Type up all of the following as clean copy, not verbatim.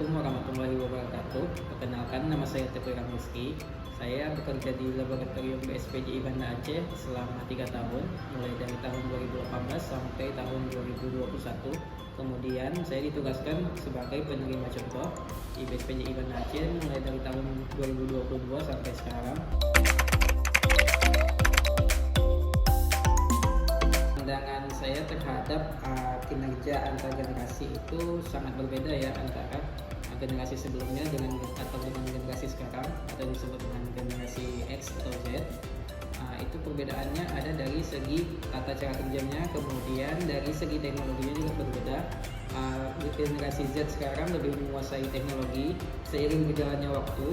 Assalamualaikum warahmatullahi wabarakatuh. Perkenalkan, nama saya Teguh Rizky. Saya bekerja di Laboratorium BSPJI Banda Aceh selama 3 tahun, mulai dari tahun 2018 sampai tahun 2021. Kemudian saya ditugaskan sebagai penerima contoh di BSPJI Banda Aceh mulai dari tahun 2022 sampai sekarang. Pandangan saya terhadap kinerja antar generasi itu sangat berbeda ya, antara generasi sebelumnya dengan generasi sekarang, atau disebut dengan generasi X atau Z. Itu perbedaannya ada dari segi tata cara kerjanya, kemudian dari segi teknologinya juga berbeda. Generasi Z sekarang lebih menguasai teknologi. Seiring berjalannya waktu,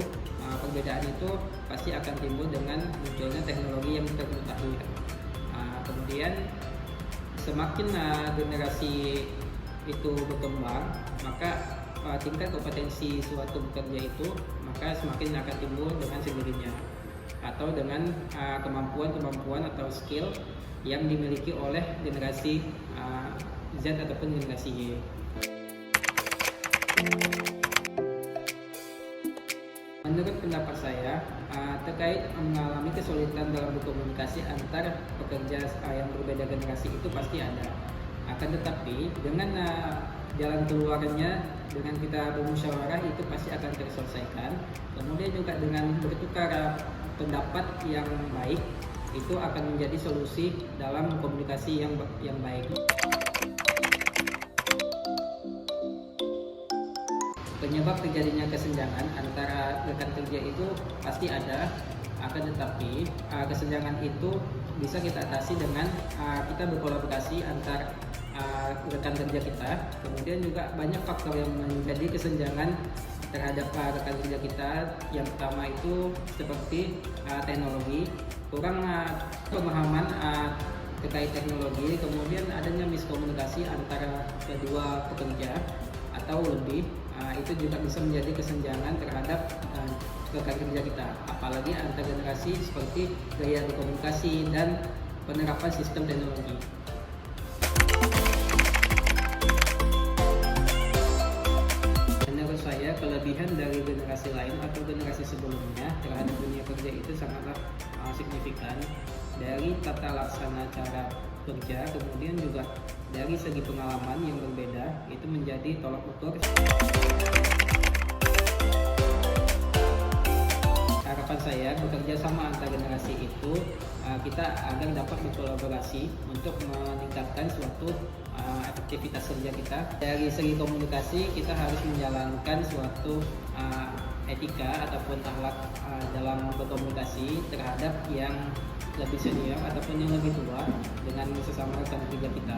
perbedaan itu pasti akan timbul dengan munculnya teknologi yang termutakhir. Kemudian semakin generasi itu berkembang, maka tingkat kompetensi suatu bekerja itu maka semakin akan timbul dengan sendirinya, atau dengan kemampuan atau skill yang dimiliki oleh generasi Z ataupun generasi Y. Menurut pendapat saya, terkait mengalami kesulitan dalam berkomunikasi antar pekerja yang berbeda generasi itu pasti ada. Akan tetapi dengan jalan keluarnya, dengan kita bermusyawarah, itu pasti akan terselesaikan. Kemudian juga dengan bertukar pendapat yang baik, itu akan menjadi solusi dalam komunikasi yang baik. Penyebab terjadinya kesenjangan antara rekan kerja itu pasti ada, akan tetapi kesenjangan itu bisa kita atasi dengan kita berkolaborasi antar rekan kerja kita. Kemudian juga banyak faktor yang menjadi kesenjangan terhadap rekan kerja kita. Yang pertama itu seperti teknologi, kurang pemahaman terkait teknologi, kemudian adanya miskomunikasi antara kedua pekerja atau lebih. Itu juga bisa menjadi kesenjangan terhadap rekan kerja kita, apalagi antar generasi seperti gaya berkomunikasi dan penerapan sistem teknologi. Menurut saya, kelebihan dari generasi lain atau generasi sebelumnya terhadap dunia kerja itu sangatlah signifikan, dari tata laksana cara kerja, kemudian juga dari segi pengalaman yang berbeda, itu menjadi tolak ukur. Harapan saya bekerja sama antar generasi itu kita agar dapat berkolaborasi untuk meningkatkan suatu efektivitas kerja kita. Dari segi komunikasi, kita harus menjalankan suatu etika ataupun akhlak dalam berkomunikasi terhadap yang lebih senior ataupun yang lebih tua dengan sesama rekan kerja kita.